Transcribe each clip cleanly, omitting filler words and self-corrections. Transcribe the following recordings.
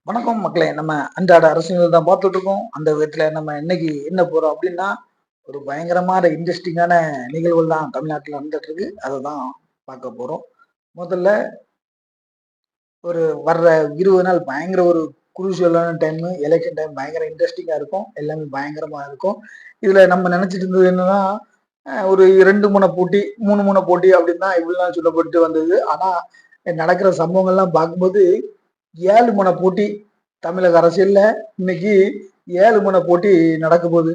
வணக்கம் மக்களே. நம்ம அன்றாட அரசியல் தான் பார்த்துட்டு இருக்கோம். அந்த விதத்துல நம்ம இன்னைக்கு என்ன போறோம் அப்படின்னா, ஒரு பயங்கரமான இன்ட்ரெஸ்டிங்கான நிகழ்வுகள் தான் தமிழ்நாட்டுல நடந்துட்டு இருக்கு. அததான் பார்க்க போறோம். முதல்ல ஒரு வர்ற 20 நாள் பயங்கர ஒரு குரூசியலான டைம், எலெக்ஷன் டைம் பயங்கர இன்ட்ரெஸ்டிங்கா இருக்கும். எல்லாமே பயங்கரமா இருக்கும். இதுல நம்ம நினைச்சிட்டு இருந்தது என்னன்னா, ஒரு 2 முனை போட்டி, 3 முனை போட்டி அப்படின்னு தான் இவ்வளவு நாள் சொல்லப்பட்டு வந்தது. ஆனா நடக்கிற சம்பவங்கள்லாம் பார்க்கும்போது 7 முனை போட்டி தமிழக அரசியல்ல இன்னைக்கு 7 முனை போட்டி நடக்க போகுது.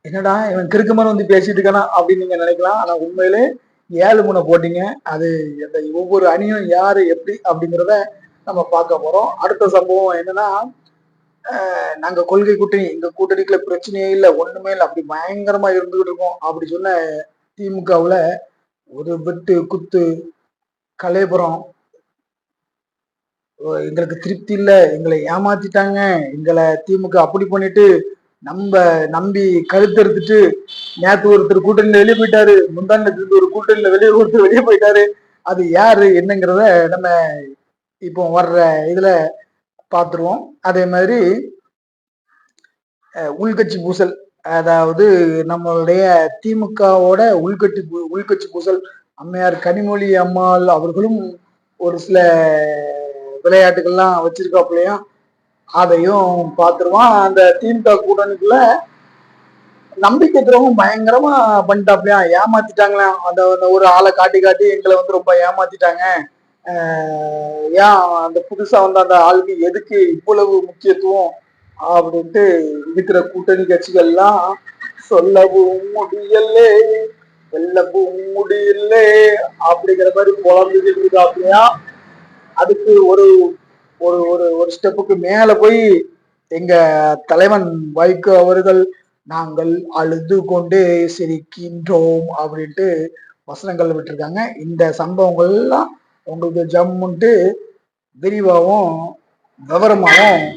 என்னடா இவன் கிறுக்குமார் வந்து பேசிட்டு இருக்கானா அப்படின்னு நீங்க நினைக்கலாம். ஆனா உண்மையிலே 7 முனை போட்டிங்க. அது அந்த ஒவ்வொரு அணியும் யாரு எப்படி அப்படிங்கிறத நம்ம பார்க்க போறோம். அடுத்த சம்பவம் என்னன்னா, நாங்க கொள்கை கூட்டணி, எங்க கூட்டணிக்குள்ள பிரச்சனையே இல்லை, ஒண்ணுமே இல்லை, அப்படி பயங்கரமா இருந்துகிட்டு இருக்கோம் அப்படி சொன்ன திமுகவுல ஒரு வெட்டு குத்து கலேபுரம், எங்களுக்கு திருப்தி இல்ல, எங்களை ஏமாத்திட்டாங்க, எங்களை திமுக அப்படி பண்ணிட்டு நம்ம நம்பி கழுத்தெடுத்துட்டு நேத்து ஒருத்தர் கூட்டணியில வெளியே போயிட்டாரு, முந்தாண்டத்துல ஒரு கூட்டணியில ஒருத்தர் வெளியே போயிட்டாரு. அது யாரு என்னங்கிறத நம்ம இப்போ வர்ற இதுல பாத்துருவோம். அதே மாதிரி உள்கட்சி பூசல், அதாவது நம்மளுடைய திமுகவோட உள்கட்சி பூசல், அம்மையார் கனிமொழி அம்மாள் அவர்களும் ஒரு சில விளையாட்டுகள்லாம் வச்சிருக்காப்புலையும், அதையும் பார்த்துருவான். அந்த திமுக கூட்டணிக்குள்ள நம்பிக்கை துரோகம் பயங்கரமா பண்ணிட்டாப்லையா, ஏமாத்திட்டாங்களாம். அந்த ஒரு ஆளை காட்டி காட்டி எங்களை வந்து ரொம்ப ஏமாத்திட்டாங்க. ஏன் அந்த புதுசா வந்த அந்த ஆளுக்கு எதுக்கு இவ்வளவு முக்கியத்துவம் அப்படின்ட்டு இருக்கிற கூட்டணி கட்சிகள்லாம் சொல்லவும் முடியலே, வெல்லவும் முடியலே அப்படிங்கிற மாதிரி புலம்பிக்கிட்டு இருக்காப்லையா. அதுக்கு ஒரு ஒரு ஒரு ஒரு ஸ்டெப்புக்கு மேல போய் எங்க தலைவன் வைகோ அவர்கள், நாங்கள் அழுது கொண்டே சிரிக்கின்றோம் அப்படின்ட்டு வசனங்கள் விட்டுருக்காங்க. இந்த சம்பவங்கள் எல்லாம் உங்களுக்கு ஜம்முன்ட்டு விரிவாகவும் விவரமாகவும்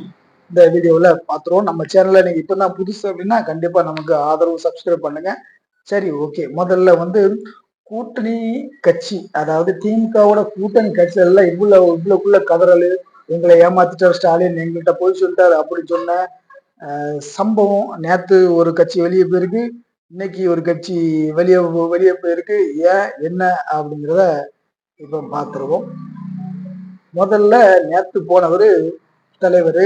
இந்த வீடியோவில் பார்த்துருவோம். நம்ம சேனல்ல நீங்க இப்பதான் புதுசு அப்படின்னா கண்டிப்பா நமக்கு ஆதரவு சப்ஸ்கிரைப் பண்ணுங்க. சரி, ஓகே. முதல்ல வந்து கூட்டணி கட்சி, அதாவது திமுகவோட கூட்டணி கட்சிகள்ல இவ்வளவுக்குள்ள கதறல், எங்களை ஏமாத்திட்டார் ஸ்டாலின், எங்கள்கிட்ட போய் சொல்லிட்டாரு அப்படி சொன்ன சம்பவம். நேத்து ஒரு கட்சி வெளியே போயிருக்கு, இன்னைக்கு ஒரு கட்சி வெளியே வெளியே போயிருக்கு. ஏன் என்ன அப்படிங்கிறத இப்ப பார்த்துருவோம். முதல்ல நேத்து போனவரு தலைவர்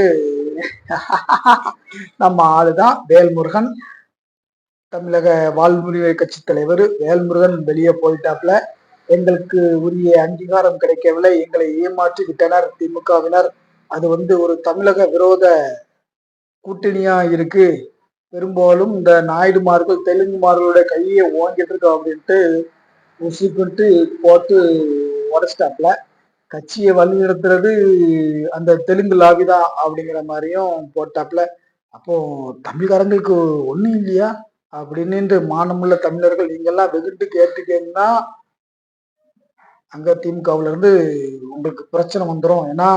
நம்ம ஆளுதான் வேல்முருகன், தமிழக வாழ்வுரிமை கட்சி தலைவர் வேல்முருகன் வெளியே போயிட்டாப்ல. எங்களுக்கு உரிய அங்கீகாரம் கிடைக்கவில்லை, எங்களை ஏமாற்றி விட்டனர் திமுகவினர், அது வந்து ஒரு தமிழக விரோத கூட்டணியா இருக்கு, பெரும்பாலும் இந்த நாயுடுமார்கள் தெலுங்குமார்களுடைய கையை ஓங்கிட்டு இருக்கோம் அப்படின்ட்டு உசுக்கிட்டு போட்டு உடச்சிட்டாப்ல. கட்சியை வழி நடத்துறது அந்த தெலுங்கு லாபிதான் அப்படிங்கிற மாதிரியும் போட்டாப்ல. அப்போ தமிழ்காரங்களுக்கு ஒண்ணும் இல்லையா அப்படின்னு மானமுள்ள தமிழர்கள் நீங்கெல்லாம் வெகுண்டு கேட்டுக்கீங்கன்னா அங்க திமுகவுல இருந்து உங்களுக்கு பிரச்சனை வந்துடும். ஏன்னா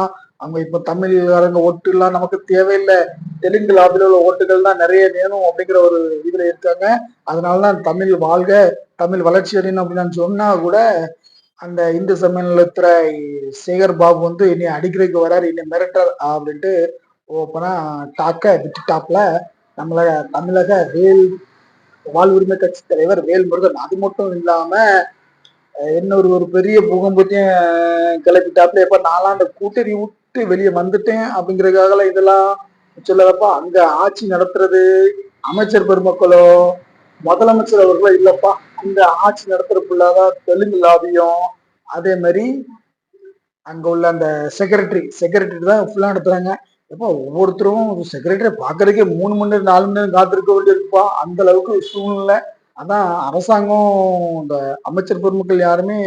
அவங்க இப்ப தமிழ்காரங்க ஓட்டு எல்லாம் நமக்கு தேவையில்லை, தெலுங்கு லாபில உள்ள ஓட்டுகள் தான் நிறைய வேணும் அப்படிங்கிற ஒரு இதுல இருக்காங்க. அதனாலதான் தமிழ் வாழ்க, தமிழ் வளர்ச்சி அடையணும் அப்படின்னு சொன்னா கூட அந்த இந்து சமயநலத்துறை சேகர் பாபு வந்து இனி அடிக்கிறதுக்கு வராரு, இனி மிரட்டர் அப்படின்ட்டு ஓப்பனா டாக்க விட்டுட்டாப்ல தமிழக வாழ்வுரிமை கட்சி தலைவர் வேல்முருகன். அது மட்டும் இல்லாம இன்னொரு ஒரு பெரிய பூகம்பத்தையும் கிளப்பிட்டாப்ல. எப்ப நாலாம் அந்த கூட்டணி விட்டு வெளியே வந்துட்டேன் அப்படிங்கிறதுக்காக இதெல்லாம் சொல்லப்பா, அங்க ஆட்சி நடத்துறது அமைச்சர் பெருமக்களோ முதலமைச்சர் அவர்களோ இல்லப்பா, அந்த ஆட்சி நடத்துறதுக்குள்ளாதான் தெலுங்கு லாபியும், அதே மாதிரி அங்க உள்ள அந்த செக்ரட்டரி தான் ஃபுல்லா நடத்துறாங்க. எப்போ ஒவ்வொருத்தரும் செக்ரட்டரி பாக்குறதுக்கே 3 மணி நேரம் 4 மணி நேரம் காத்திருக்க வேண்டியிருப்பா, அந்த அளவுக்கு சூழ்நிலை. அதான் அரசாங்கம், இந்த அமைச்சர் பெருமக்கள் யாருமே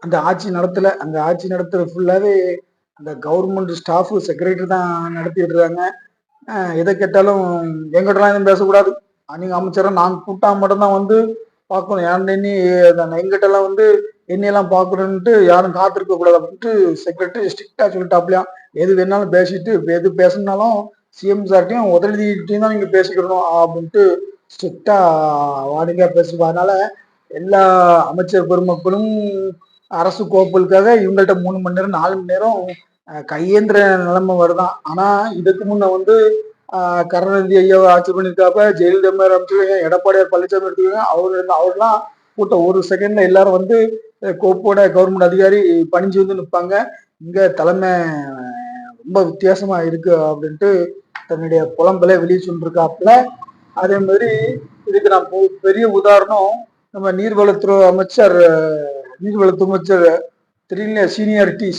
அந்த ஆட்சி நடத்தல. அந்த ஆட்சி நடத்துறது ஃபுல்லாவே அந்த கவர்மெண்ட் ஸ்டாஃப் செக்ரட்டரி தான் நடத்திட்டு இருக்காங்க. எதை கேட்டாலும் எங்கிட்டலாம் எதுவும் பேசக்கூடாது, நீங்க அமைச்சரை நாங்க கூட்டா மட்டும்தான் வந்து பார்க்கணும், ஏன் எங்கிட்ட எல்லாம் வந்து என்னையெல்லாம் பார்க்கணுன்ட்டு யாரும் காத்திருக்க கூடாது அப்படின்ட்டு செக்ரட்டரி ஸ்ட்ரிக்டா சொல்லிட்டாப்லையாம். எது வேணாலும் பேசிட்டு, எது பேசணும்னாலும் சிஎம் சார்ட்டையும் உதவிட்டையும் தான் நீங்க பேசிக்கணும் அப்படின்ட்டு ஸ்ட்ரிக்டா வாடிக்கையா பேசுவோம். அதனால எல்லா அமைச்சர் பெருமக்களும் அரசு கோப்புகளுக்காக இவங்கள்ட்ட 3 மணி நேரம் 4 மணி நேரம் கையேந்திர நிலைமை வருதான். ஆனா இதுக்கு முன்ன வந்து கருணாநிதி ஐயாவை ஆட்சி பண்ணியிருக்காப்ப, ஜெயலலிதா மேல அமைச்சிருக்காங்க, எடப்பாடியார் பழனிசாமி எடுத்துக்காங்க, அவர்லாம் கூட்டம் ஒரு செகண்ட்ல எல்லாரும் வந்து கோப்போட கவர்மெண்ட் அதிகாரி பணிஞ்சு வந்து நிற்பாங்க. இங்க தலைமை ரொம்ப வித்தியாசமா இருக்கு அப்படின்ட்டு தன்னுடைய புலம்பலை வெளியே சொல்லிருக்காப்புல. அதே மாதிரி இதுக்கு நான் பெரிய உதாரணம் நம்ம நீர்வளத்துறை அமைச்சர் நீர்வளத்துறை அமைச்சர் திடீர்னு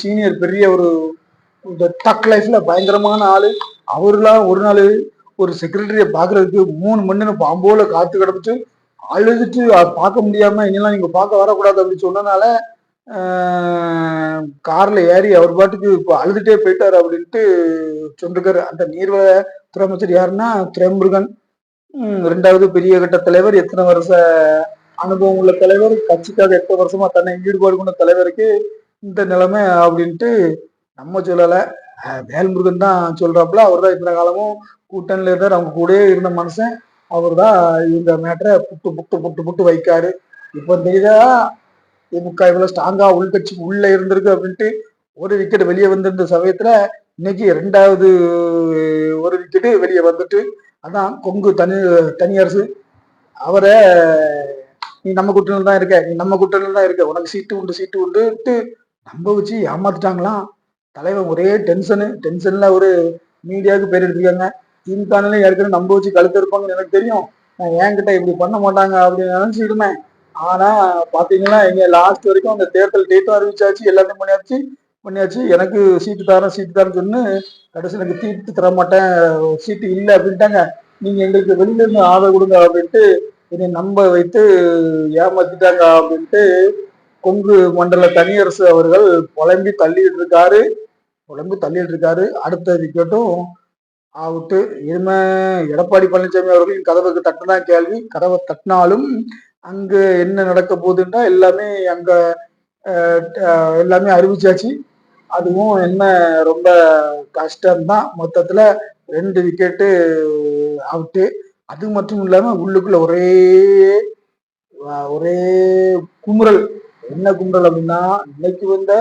சீனியர் பெரிய ஒரு இந்த டக் லைஃப்ல பயங்கரமான ஆளு. அவருலாம் ஒரு நாள் ஒரு செக்ரட்டரிய பாக்குறதுக்கு 3 மணி நேரம் பாம்போல காத்து கிடந்துட்டு அழுதுட்டு பார்க்க முடியாம இனிலாம் நீங்க பார்க்க வரக்கூடாது அப்படின்னு சொன்னனால கார்ல ஏறி அவர் பாட்டுக்கு இப்போ அழுதுட்டே போயிட்டாரு அப்படின்ட்டு சொல்லிருக்காரு. அந்த நீர்வளத்துறை அமைச்சர் யாருன்னா துரைமுருகன். 2வது பெரிய கட்ட தலைவர், எத்தனை வருஷ அனுபவம் உள்ள தலைவர், கட்சிக்காக எத்தனை வருஷமா தன்னை ஈடுபாடு கொண்ட தலைவருக்கு இந்த நிலைமை அப்படின்ட்டு நம்ம சொல்லலை, வேல்முருகன் தான் சொல்றாப்புல. அவர் தான் இத்தனை காலமும் கூட்டணியில இருந்தார், அவங்க கூடயே இருந்த மனுஷன். அவர் தான் இந்த மேட்டரை புட்டு புட்டு புட்டு புட்டு வைக்காரு. இப்போ தெரியுதா திமுக இவ்வளவு ஸ்ட்ராங்கா உள்கட்சி உள்ள இருந்திருக்கு அப்படின்ட்டு. ஒரு விக்கெட் வெளியே வந்திருந்த சமயத்துல இன்னைக்கு 2வது ஒரு விக்கெட்டு வெளியே வந்துட்டு, அதான் கொங்கு தனியரசு அவரை நீ நம்ம கூட்டணியில் தான் இருக்க, நீ நம்ம கூட்டணியில் தான் இருக்க, உனக்கு சீட்டு உண்டுட்டு நம்ப வச்சு ஏமாத்துட்டாங்களாம். தலைவன் ஒரே டென்ஷன்ல ஒரு மீடியாவுக்கு பேர் எடுத்துருக்காங்க. திமுக ஏற்கனவே நம்ப வச்சு கழுத்து இருப்பாங்கன்னு எனக்கு தெரியும், நான் என்கிட்ட இப்படி பண்ண மாட்டாங்க அப்படின்னு நினைச்சுக்கிடுமே. ஆனா பாத்தீங்கன்னா எங்க லாஸ்ட் வரைக்கும் அந்த தேர்தல் டேட்டும் அறிவிச்சாச்சு, எல்லாத்தையும் பண்ணியாச்சு. எனக்கு சீட்டு தரேன்னு சொன்னு கடைசி எனக்கு சீட்டு தர மாட்டேன், சீட்டு இல்லை அப்படின்ட்டாங்க. நீங்க எங்களுக்கு வெளியில இருந்து ஆதரவு கொடுங்க அப்படின்ட்டு என்னை நம்ப வைத்து ஏமாத்திட்டாங்க அப்படின்ட்டு கொங்கு மண்டல தனியரசு அவர்கள் புலம்பி தள்ளிட்டு இருக்காரு. அடுத்த விக்கெட்டும் அவுட்டு. இனிமே எடப்பாடி பழனிசாமி அவர்களின் கதவுக்கு தட்டுனா கேள்வி. கதவை தட்டினாலும் அங்க என்ன நடக்க போகுதுன்னா எல்லாமே அங்க எல்லாமே அறிவிச்சாச்சு. அதுவும் என்ன ரொம்ப கஷ்டம்தான். மொத்தத்துல 2 விக்கெட்டு அவுட்டு. அது மட்டும் இல்லாம உள்ளுக்குள்ள ஒரே குமுறல். என்ன குமுறல் அப்படின்னா, இன்னைக்கு வந்த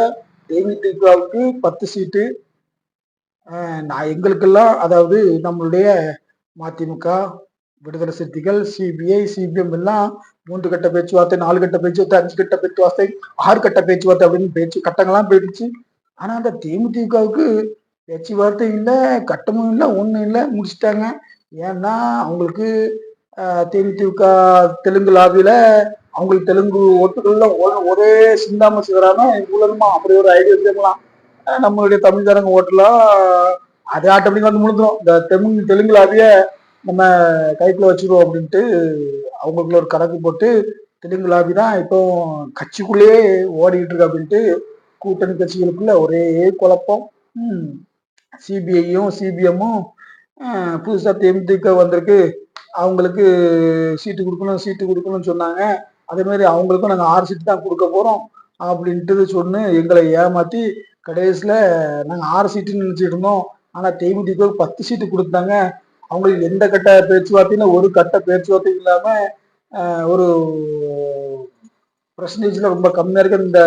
தேமுதிகவுக்கு 10 சீட்டு, நான் எங்களுக்கெல்லாம், அதாவது நம்மளுடைய மதிமுக, விடுதலை சிறுத்தைகள், சிபிஐ, சிபிஎம் எல்லாம் 3 கட்ட பேச்சுவார்த்தை, 4 கட்ட பேச்சுவார்த்தை, 5 கட்ட பேச்சுவார்த்தை, 6 கட்ட பேச்சுவார்த்தை அப்படின்னு பேச்சு கட்டங்கள்லாம் போயிடுச்சு. ஆனா அந்த தேமுதிகவுக்கு பேச்சுவார்த்தை இல்லை, கட்டமும் இல்லை, ஒண்ணும் இல்லை, முடிச்சுட்டாங்க. ஏன்னா அவங்களுக்கு தேமுதிக தெலுங்கு லாபியில அவங்களுக்கு தெலுங்கு ஓட்டுகள்லாம் ஒரே சிந்தாம சிதறாம உலகமா அப்படி ஒரு ஐடியா வச்சுக்கலாம். நம்மளுடைய தமிழ்காரங்க ஓட்டுலாம் அது ஆட்டோமேட்டிக்கா வந்து முடிஞ்சிடும். இந்த தெலுங்கு லாபிய நம்ம கைக்குள்ள வச்சுருவோம் அப்படின்ட்டு அவங்களுக்குள்ள ஒரு கணக்கு போட்டு தெலுங்கு லாபி தான் இப்போ கட்சிக்குள்ளேயே ஓடிக்கிட்டு இருக்கு அப்படின்ட்டு கூட்டணி கட்சிகளுக்குள்ள ஒரே குழப்பம். சிபிஐயும் சிபிஎம்மும் புதுசா தேமுதிக வந்திருக்கு, அவங்களுக்கு சீட்டு கொடுக்கணும்னு சொன்னாங்க. அதே மாதிரி அவங்களுக்கும் நாங்கள் 6 சீட்டு தான் கொடுக்க போறோம் அப்படின்ட்டு சொன்னு எங்களை ஏமாத்தி கடைசியில நாங்கள் 6 சீட்டுன்னு நினைச்சிட்டு இருந்தோம். ஆனா தேமுதிக 10 சீட்டு கொடுத்தாங்க. அவங்களுக்கு எந்த கட்ட பேச்சுவார்த்தையில ஒரு கட்ட பேச்சுவார்த்தை இல்லாம ஒரு பர்சன்டேஜ்ல ரொம்ப கம்மியா இருக்கு. இந்த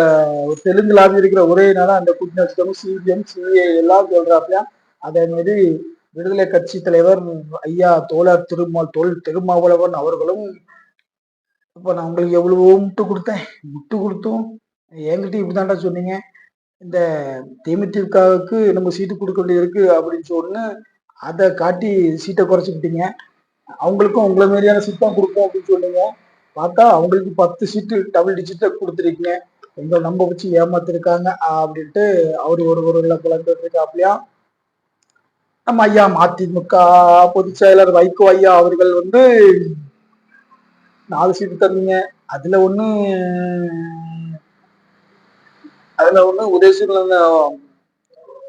தெலுங்கு லாபி இருக்கிற ஒரே நாளா அந்த கூட்டணி வச்சுக்கணும், சிபிஎம் சிஏ எல்லாம் சொல்றாப்பையா. அதே மாதிரி விடுதலை கட்சி தலைவர் ஐயா தோழர் திருமாவளவன் அவர்களும், இப்ப நான் உங்களுக்கு எவ்வளவோ முட்டு கொடுத்தும் என்கிட்ட இப்படிதான்டா சொன்னீங்க, இந்த தேமுதிகவுக்கு நம்ம சீட்டு கொடுக்க வேண்டியது இருக்கு அப்படின்னு சொன்னு அதை காட்டி சீட்டை குறைச்சிக்கிட்டீங்க. அவங்களுக்கும் உங்களை மாதிரியான சீட் தான் கொடுப்போம் அப்படின்னு சொன்னீங்க. பார்த்தா அவங்களுக்கு 10 சீட்டு டபுள் டிஜிட்டை கொடுத்துருக்கீங்க, எங்களை நம்ப வச்சு ஏமாத்திருக்காங்க அப்படின்ட்டு அவரு ஒரு குழந்தை இருக்காப்லையா. நம்ம ஐயா மதிமுக பொதுச் செயலர் வைகோ ஐயா அவர்கள் வந்து 4 சீட்டு தந்தீங்க. அதுல ஒண்ணு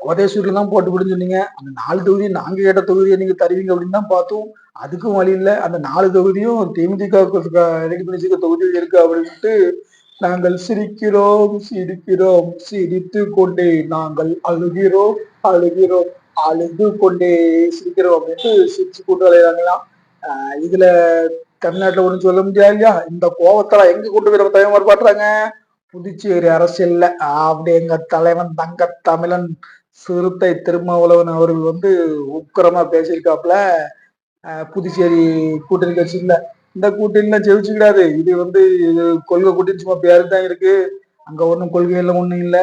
உதயசூரில் தான் போட்டு விடுன்னு சொன்னீங்க. அந்த 4 தொகுதி நாங்க கேட்ட தொகுதியை நீங்க தருவீங்க அப்படின்னு தான் பார்த்தோம். அதுக்கும் வழி இல்லை. அந்த 4 தொகுதியும் தேமுதிக ரெடி பண்ணி தொகுதியில் இருக்கு அப்படின்ட்டு நாங்கள் சிரிக்கிறோம் சிரித்து கொண்டே நாங்கள் அழுகிறோம் அழுது கொண்டே சிரிக்கிறோம் அப்படின்ட்டு சிரிச்சு கொண்டு விளையாடலாம். இதுல தமிழ்நாட்டுல ஒண்ணு சொல்ல முடியாது இல்லையா, இந்த கோவத்தெல்லாம் எங்க கொண்டு போய் நம்ம தயமாறு பாட்டுறாங்க. புதுச்சேரி அரசியல்ல அப்படி எங்க தலைவன் தங்க தமிழன் சிறுத்தை திருமாவளவன் அவர்கள் வந்து உக்கிரமா பேசியிருக்காப்புல. புதுச்சேரி கூட்டணி கட்சி இல்ல, இந்த கூட்டணியில ஜெயிச்சுக்கிடாது, இது வந்து இது கொள்கை கூட்டணி சும்மா பேருக்கு தான் இருக்கு, அங்க ஒன்றும் கொள்கையில ஒண்ணும் இல்ல,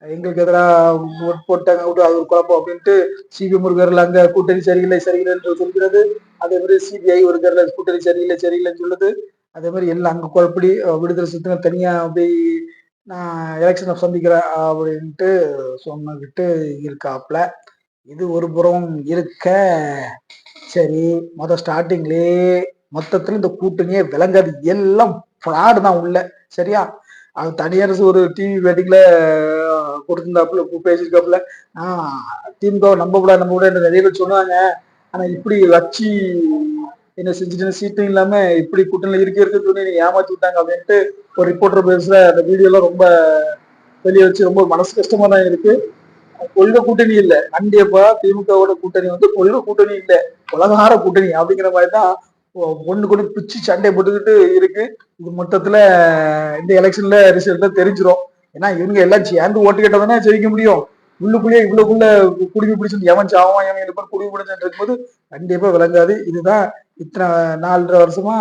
எங்களுக்கு எதிராக ஓட் போட்டாங்க விட்டு அது ஒரு குழப்பம் அப்படின்ட்டு சிபி முருகர்ல அங்க கூட்டணி சரியில்லை சரியில்லை என்று சொல்கிறது. அதே மாதிரி சிபிஐ ஒரு கூட்டணி சரியில்லை சரியில்லைன்னு சொல்லுது. அதே மாதிரி எல்லாம் அங்க குழப்படி விடுதலை சிறுத்தைகள் தனியா அப்படி நான் எலெக்ஷனை சந்திக்கிறேன் அப்படின்ட்டு சொன்னகிட்டு இருக்காப்ல. இது ஒரு புறம் இருக்க, சரி ஸ்டார்டிங்லயே மொத்தத்துல இந்த கூட்டணியே விளங்காது, எல்லாம் ஃப்ராடு தான் உள்ள. சரியா, அது தனியரசு ஒரு டிவி பேட்டிங்ல கொடுத்திருந்தாப்புல பேசியிருக்காப்புல. திமுக நம்ப கூட நிறைய பேர் சொன்னாங்க, ஆனா இப்படி வச்சு என்ன செஞ்சுட்டு சீட்டும் இல்லாம இப்படி கூட்டணியில இருக்குன்னு சொல்லி ஏமாத்தி விட்டாங்க அப்படின்ட்டு ஒரு ரிப்போர்ட்டர் பேசுற அந்த வீடியோ எல்லாம் ரொம்ப வெளியே வச்சு ரொம்ப மனசு கஷ்டமா தான் இருக்கு. கொள்கை கூட்டணி இல்ல கண்டிப்பா, திமுகவோட கூட்டணி வந்து கொள்கை கூட்டணி இல்ல, உலகார கூட்டணி அப்படிங்கிற மாதிரிதான் ஒண்ணு கொண்டு பிச்சு சண்டை போட்டுக்கிட்டு இருக்கு. இது மொத்தத்துல இந்த எலெக்ஷன்ல ரிசல்ட் தெரிஞ்சிடும். ஏன்னா இவங்க எல்லாம் சேர்ந்து ஓட்டு கேட்டதானே ஜெயிக்க முடியும். உள்ளுக்குள்ளேயே இவ்வளவுக்குள்ள குடிமை பிடிச்சு எவன் சாவான் எவன் இருப்பான் குடிமை பிடிச்சுட்டு இருக்கும்போது கண்டிப்பா விளங்காது. இதுதான் இத்தனை 4.5 வருஷமா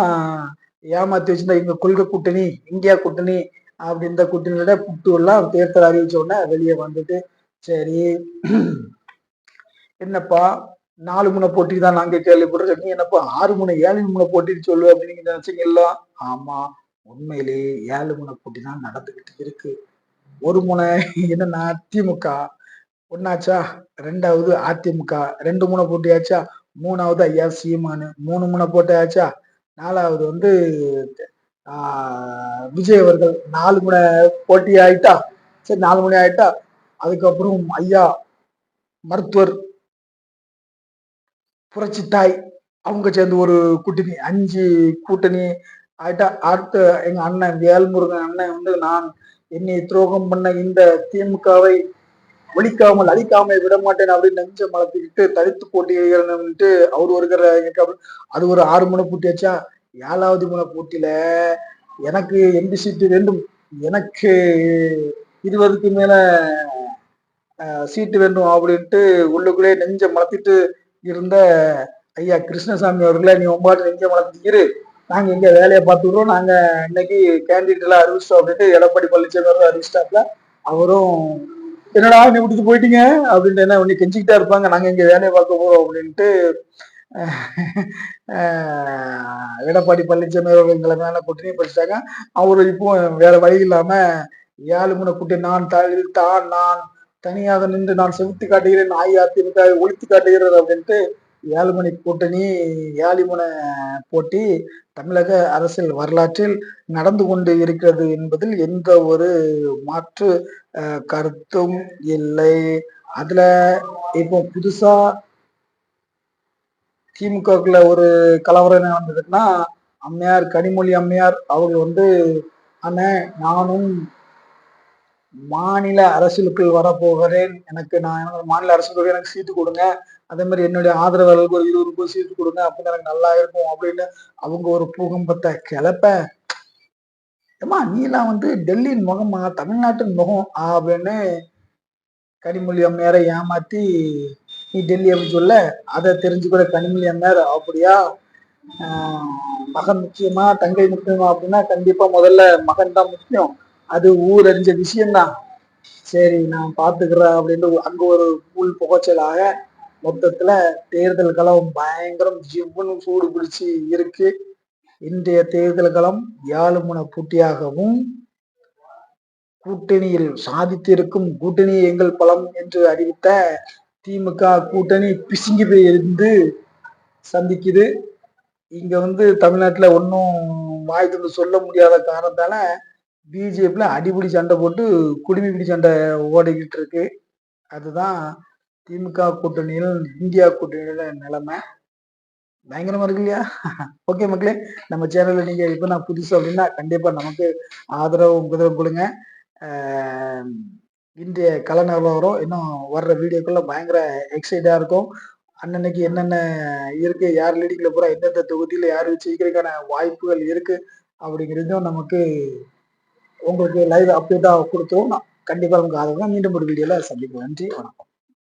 ஏமாத்தி வச்சிருந்தா இவங்க கொள்கை கூட்டணி, இந்தியா கூட்டணி அப்படி இந்த கூட்டணியோட புட்டு எல்லாம் தேர்தல் அறிவிச்ச உடனே வெளியே வந்துட்டு, சரி என்னப்பா 4 முனை போட்டி தான் நாங்க கேள்விப்படுறோம், நீ என்னப்பா 6 முனை 7 முனை போட்டின்னு சொல்லு அப்படின்னு நீங்க நினைச்சீங்கல்ல. ஆமா, உண்மையிலேயே 7 முனை போட்டி தான் நடந்துகிட்டு இருக்கு. ஒரு முனை என்னன்னா திமுக ஒன்னாச்சா, 2வது அதிமுக 2 முனை போட்டியாச்சா, 3வது ஐயா சீமானு 3 முனை போட்டியாச்சா, 4வது வந்து விஜய் அவர்கள் 4 முனை போட்டி ஆயிட்டா. சரி 4 முனை ஆயிட்டா, அதுக்கப்புறம் ஐயா மருத்துவர் புரட்சி தாய் அவங்க சேர்ந்து ஒரு கூட்டணி 5 கூட்டணி ஆயிட்டா. அடுத்த எங்க அண்ணன் வேல்முருகன் அண்ணன் வந்து நான் என்னை துரோகம் பண்ண இந்த திமுகவை ஒழிக்காமல் அழிக்காமல் விட மாட்டேன் அப்படின்னு நெஞ்ச மலர்த்திக்கிட்டு தனித்து போட்டியிட்டு அவர் ஒரு அது ஒரு 6 முனை போட்டியாச்சா. 7வது முனை போட்டியில எனக்கு எம்பி சீட்டு வேண்டும், எனக்கு 20க்கு மேல சீட்டு வேண்டும் அப்படின்ட்டு உள்ளுக்குள்ளே நெஞ்ச மலர்த்திட்டு இருந்த ஐயா கிருஷ்ணசாமி அவர்களை, நீ ஒம்பாட்டு நெஞ்ச மலர்த்திக்கிரு, நாங்க எங்க வேலையை பார்த்துக்கிறோம், நாங்க இன்னைக்கு கேண்டிடேட் எல்லாம் அறிவிச்சிட்டோம் அப்படின்ட்டு எடப்பாடி பழனிசாமி அவர்கள் அறிவிச்சிட்டாப்ல. அவரும் என்னடா நீ விட்டுட்டு போயிட்டீங்க அப்படின்ட்டு, என்ன உன்னை கெஞ்சிக்கிட்டா இருப்பாங்க, நாங்க இங்க வேலையை பார்க்க போறோம் அப்படின்ட்டு எடப்பாடி பழனிசாமி அவர்கள் எங்களை மேல கூட்டணி படிச்சிட்டாங்க. அவரு இப்போ வேற வழி இல்லாம 7 முனை கூட்டி நான் தனியாக நின்று நான் செலுத்தி காட்டுகிறேன், அஇஅதிமுக ஒழித்து காட்டுகிறது அப்படின்ட்டு 7 மணி கூட்டணி 7 முனை போட்டி தமிழக அரசியல் வரலாற்றில் நடந்து கொண்டு இருக்கிறது என்பதில் எந்த ஒரு மாற்று கருத்தும் இல்லை. அதுல இப்போ புதுசா திமுகக்குள்ள ஒரு கலவரம் என்ன வந்ததுன்னா, அம்மையார் கனிமொழி அம்மையார் அவர்கள் வந்து, அண்ணன் நானும் மாநில அரசியலுக்குள் வரப்போகிறேன், நான் மாநில அரசுக்கு எனக்கு சீட்டு கொடுங்க, அதே மாதிரி என்னுடைய ஆதரவாளர்களுக்கு ஒரு 20 சீட்டு கொடுங்க, அப்படின்னு எனக்கு நல்லா இருக்கும் அப்படின்னு அவங்க ஒரு பூகம்பத்தை கிளப்ப, ஏமா நீ எல்லாம் வந்து டெல்லியின் முகமா தமிழ்நாட்டின் முகம் அப்படின்னு கனிமொழி அம்மையாரை ஏமாத்தி நீ டெல்லி அப்படின்னு சொல்ல, அதை தெரிஞ்சுக்கூட கனிமொழி அம்மையார் அப்படியா மகன் முக்கியமா தங்கை முக்கியமா அப்படின்னா, கண்டிப்பா முதல்ல மகன் தான் முக்கியம், அது ஊர் அறிஞ்ச விஷயம்தான், சரி நான் பாத்துக்கிறேன் அப்படின்னு அங்க ஒரு புல் புகைச்சலாக மொத்தத்துல தேர்தல் களம் பயங்கரம் ஜிவ்வுன்னு சூடு பிடிச்சி இருக்கு. இன்றைய தேர்தல் களம் 7 முனை போட்டியாகவும் கூட்டணியில் சாதித்திருக்கும் கூட்டணி எங்கள் பலம் என்று அறிவித்த திமுக கூட்டணி பிசுங்கி போய் இருந்து சந்திக்குது. இங்க வந்து தமிழ்நாட்டுல ஒன்னும் வாய் தந்து சொல்ல முடியாத காரணத்தால பிஜேபியில அடிப்படி சண்டை போட்டு குடிமை பிடி சண்டை ஓடிக்கிட்டு இருக்கு. அதுதான் திமுக கூட்டணியில் இந்தியா கூட்டணியோட நிலைமை. பயங்கரமா இருக்கு இல்லையா? ஓகே மக்களே, நம்ம சேனல்ல நீங்க இப்ப நான் புதுசு அப்படின்னா கண்டிப்பா நமக்கு ஆதரவு கொடுங்க. இன்றைய கல நிலவரம் இன்னும் வர்ற வீடியோக்குள்ள பயங்கர எக்ஸைட்டா இருக்கும். அன்னன்னைக்கு என்னென்ன இருக்கு, யார் லீடிங்ல போறா, எந்தெந்த தொகுதியில யாரு ஜெயிக்கிறதுக்கான வாய்ப்புகள் இருக்கு அப்படிங்கிறதும் நமக்கு உங்களுக்கு லைவ் அப்டேட்டா கொடுத்தோம். கண்டிப்பா உங்க ஆதரவு. மீண்டும் ஒரு வீடியோல சந்திப்போம். நன்றி, வணக்கம்.